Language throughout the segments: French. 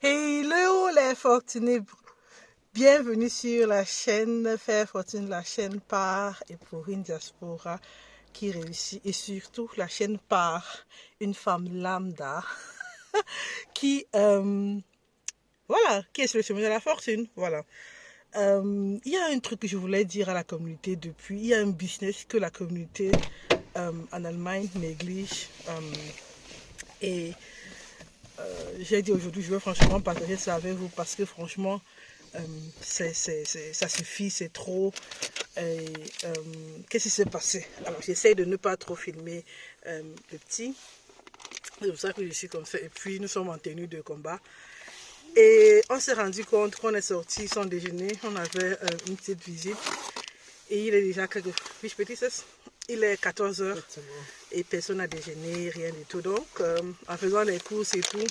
Hello les fortunés, bienvenue sur la chaîne Faire Fortune, la chaîne par et pour une diaspora qui réussit et surtout la chaîne par une femme lambda qui, voilà, qui est sur le chemin de la fortune, voilà. Il y a un truc que je voulais dire à la communauté depuis, il y a un business que la communauté en Allemagne néglige et j'ai dit aujourd'hui, je veux franchement partager ça avec vous parce que franchement, ça suffit, c'est trop. Qu'est-ce qui s'est passé? Alors, j'essaie de ne pas trop filmer le petit. C'est pour ça que je suis comme ça. Et puis, nous sommes en tenue de combat. Et on s'est rendu compte qu'on est sorti sans déjeuner. On avait une petite visite. Et il est déjà quelques... Fiches petits, il est 14 heures et personne n'a déjeuné, rien du tout. Donc, en faisant les courses et tout,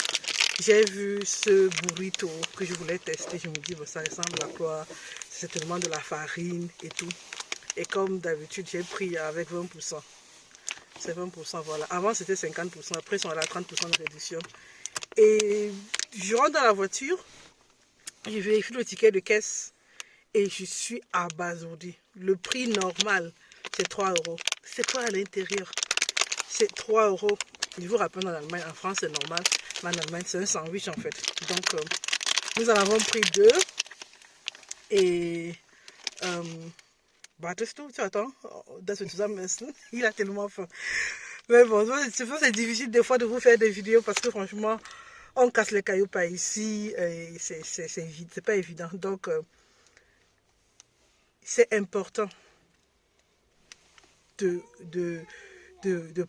j'ai vu ce burrito que je voulais tester. Je me dis, bon, ça ressemble à quoi? C'est tellement de la farine et tout. Et comme d'habitude, j'ai pris avec 20%. C'est 20%, voilà. Avant, c'était 50%. Après, ils sont allés à 30% de réduction. Et je rentre dans la voiture, je vérifie le ticket de caisse et je suis abasourdie. Le prix normal, c'est 3 euros. C'est quoi à l'intérieur? C'est 3 euros. Je vous rappelle, en Allemagne, en France, c'est normal. Mais en Allemagne, c'est un sandwich, en fait. Donc, nous en avons pris deux. Et... Battest du, tu attends, dass wir zusammen essen. Il a tellement faim. Mais bon, c'est difficile des fois de vous faire des vidéos parce que franchement, on casse les cailloux par ici. C'est pas évident. Donc, c'est important de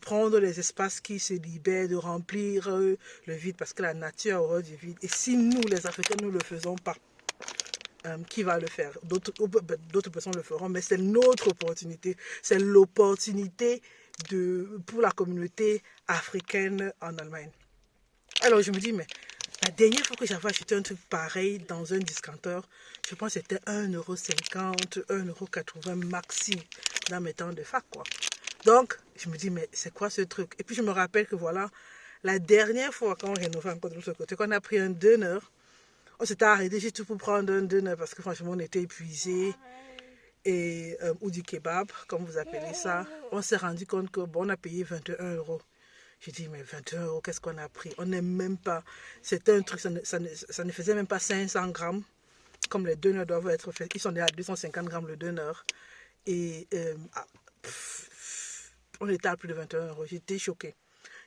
prendre les espaces qui se libèrent, de remplir le vide parce que la nature a horreur du vide. Et si nous, les Africains, nous ne le faisons pas, qui va le faire? D'autres personnes le feront, mais c'est notre opportunité. C'est l'opportunité pour la communauté africaine en Allemagne. Alors je me dis, mais la dernière fois que j'avais acheté un truc pareil dans un discounter, je pense que c'était 1,50 €, 1,80 € maxi dans mes temps de fac, quoi. Donc, je me dis, mais c'est quoi ce truc? Et puis je me rappelle que voilà, la dernière fois quand on rénovait encore de l'autre côté, qu'on a pris un döner, on s'était arrêté juste pour prendre un döner parce que franchement on était épuisés et ou du kebab comme vous appelez ça. On s'est rendu compte que bon, on a payé 21 euros. J'ai dit mais 21 euros, qu'est-ce qu'on a pris? On n'est même pas, c'était un truc, ça ne faisait même pas 500 grammes comme les döners doivent être faits. Ils sont à 250 grammes le döner et on était à plus de 21 euros. J'étais choquée.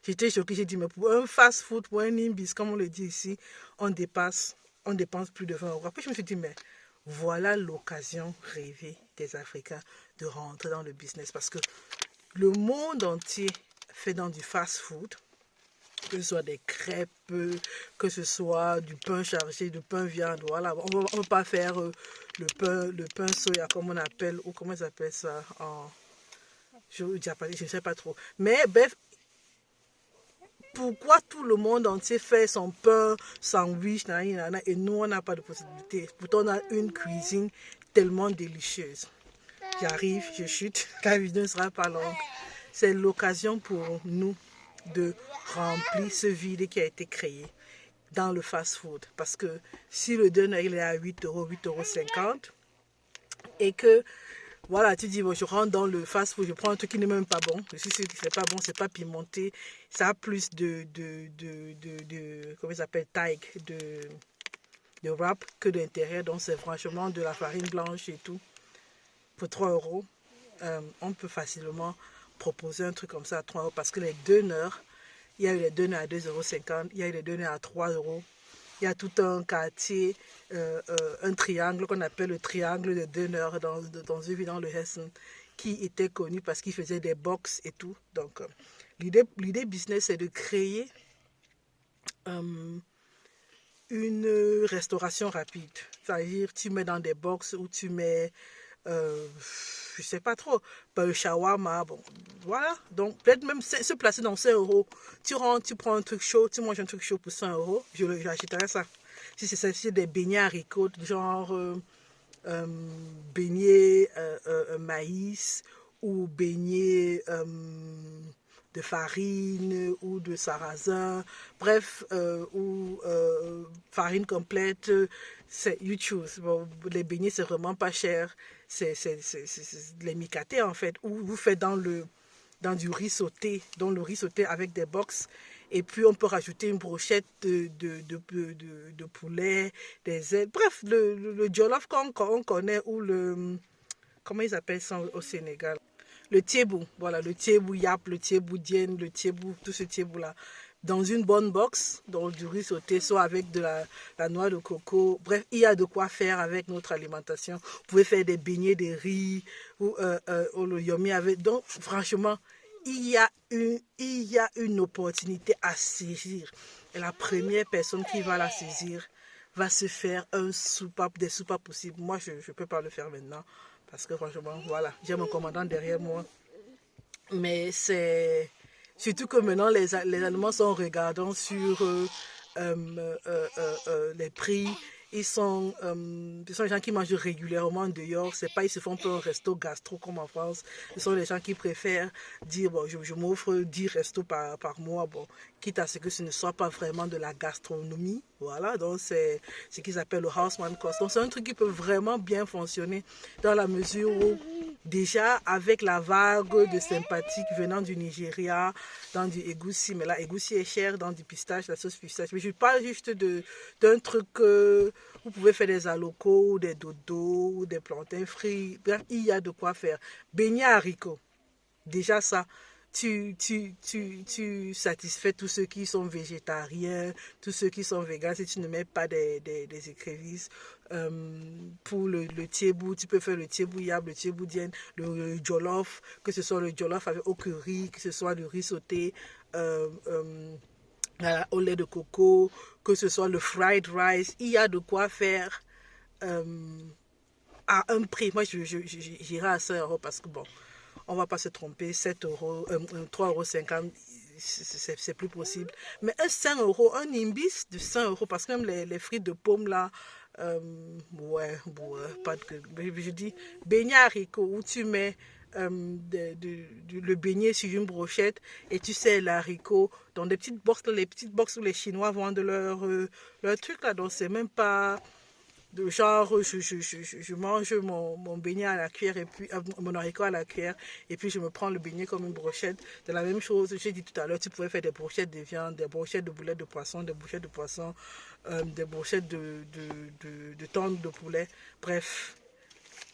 J'étais choquée, j'ai dit, mais pour un fast-food, pour un imbis, comme on le dit ici, on dépense plus de 20 euros. Après, je me suis dit, mais voilà l'occasion rêvée des Africains de rentrer dans le business. Parce que le monde entier fait dans du fast-food, que ce soit des crêpes, que ce soit du pain chargé, du pain viande, voilà. On ne va pas faire le pain soya, comme on appelle, ou comment ils appellent ça je ne sais pas trop. Mais bref, pourquoi tout le monde entier fait son pain, sandwich, et nous, on n'a pas de possibilité. Pourtant, on a une cuisine tellement délicieuse. J'arrive, je chute, la vidéo ne sera pas longue. C'est l'occasion pour nous de remplir ce vide qui a été créé dans le fast-food. Parce que si le döner il est à 8 euros, 8,50 € et que voilà, tu dis, bon, je rentre dans le fast-food, je prends un truc qui n'est même pas bon. Je suis sûre que c'est pas bon, c'est pas pimenté. Ça a plus comment ça s'appelle, taille, de wrap que d'intérieur. Donc, c'est franchement de la farine blanche et tout. Pour 3 euros, on peut facilement proposer un truc comme ça à 3 euros parce que les döners, il y a eu les döners à 2,50 €, il y a eu les döners à 3 euros. Il y a tout un quartier, un triangle qu'on appelle le triangle de döner dans une ville dans le Hessen qui était connu parce qu'il faisait des box et tout. Donc, l'idée business, c'est de créer une restauration rapide. C'est-à-dire, tu mets dans des box où tu mets, je sais pas trop, le shawarma, bon, voilà. Donc, peut-être même se placer dans 5 euros. Tu rentres, tu prends un truc chaud, tu manges un truc chaud pour 5 euros, j'achèterais ça. Si c'est des beignets haricots, genre beignets maïs ou beignets farine ou de sarrasin, bref, ou farine complète, you choose. Bon, les beignets, c'est vraiment pas cher. C'est les micatés, en fait, où vous faites dans du riz sauté, dans le riz sauté avec des box. Et puis, on peut rajouter une brochette de poulet, des ailes. Bref, le jollof qu'on connaît, ou comment ils appellent ça au Sénégal? Le tiébou, voilà, le tiébou yap, le tiébou dienne, le tiébou, tout ce tiébou-là. Dans une bonne box, dans du riz sauté, soit avec de la noix de coco. Bref, il y a de quoi faire avec notre alimentation. Vous pouvez faire des beignets de riz ou le yomi avec. Donc, franchement, il y a une opportunité à saisir. Et la première personne qui va la saisir va se faire des soupapes possibles. Moi, je ne peux pas le faire maintenant. Parce que franchement, voilà, j'ai mon commandant derrière moi. Mais c'est... Surtout que maintenant, les Allemands sont regardants sur les prix. Ils sont des gens qui mangent régulièrement dehors. C'est pas, ils se font pas un resto gastro comme en France. Ce sont des gens qui préfèrent dire, bon, je m'offre 10 restos par mois, bon, quitte à ce que ce ne soit pas vraiment de la gastronomie. Voilà, donc c'est ce qu'ils appellent le Houseman Cost. Donc c'est un truc qui peut vraiment bien fonctionner dans la mesure où, déjà, avec la vague de sympathique venant du Nigeria, dans du egusi, mais là, egusi est cher, dans du pistache, la sauce pistache. Mais je parle juste d'un truc, vous pouvez faire des alocos, ou des dodos, ou des plantains frits. Bref, il y a de quoi faire. Beignets haricots, déjà ça. Tu satisfais tous ceux qui sont végétariens, tous ceux qui sont végans, si tu ne mets pas des écrevisses. Pour le tiébou, tu peux faire le tiébou yab, le tiébou dienne, le jollof, que ce soit le jollof au curry, que ce soit le riz sauté au lait de coco, que ce soit le fried rice. Il y a de quoi faire à un prix. Moi, j'irai à 5 € parce que bon, on ne va pas se tromper, 7 €, 3,50 €, c'est plus possible. Mais un 5 €, un imbis de 5 €, parce que même les frites de pommes là, ouais, pas de... Je dis, beignet haricot, où tu mets le beignet sur une brochette et tu sais l'haricot dans des petites boxes, les petites boxes où les Chinois vendent leur truc là, donc c'est même pas... de genre, je mange mon beignet à la cuillère, et puis mon haricot à la cuillère, et puis je me prends le beignet comme une brochette. C'est la même chose, j'ai dit tout à l'heure, tu pouvais faire des brochettes de viande, des brochettes de boulettes de poisson, des brochettes de poisson, des brochettes de tendre de poulet. Bref,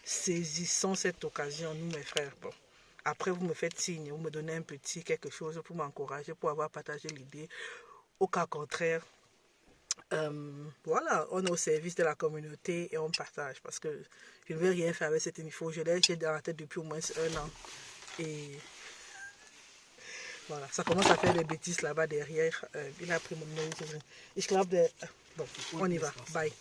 saisissons cette occasion, nous mes frères. Bon. Après, vous me faites signe, vous me donnez un petit quelque chose pour m'encourager, pour avoir partagé l'idée. Au cas contraire, voilà, on est au service de la communauté et on partage, parce que je ne vais rien faire avec cette info. Je l'ai dans la tête depuis au moins 1 an et voilà, ça commence à faire des bêtises là-bas derrière. Il a pris mon nom. Bon, on y va. Bye.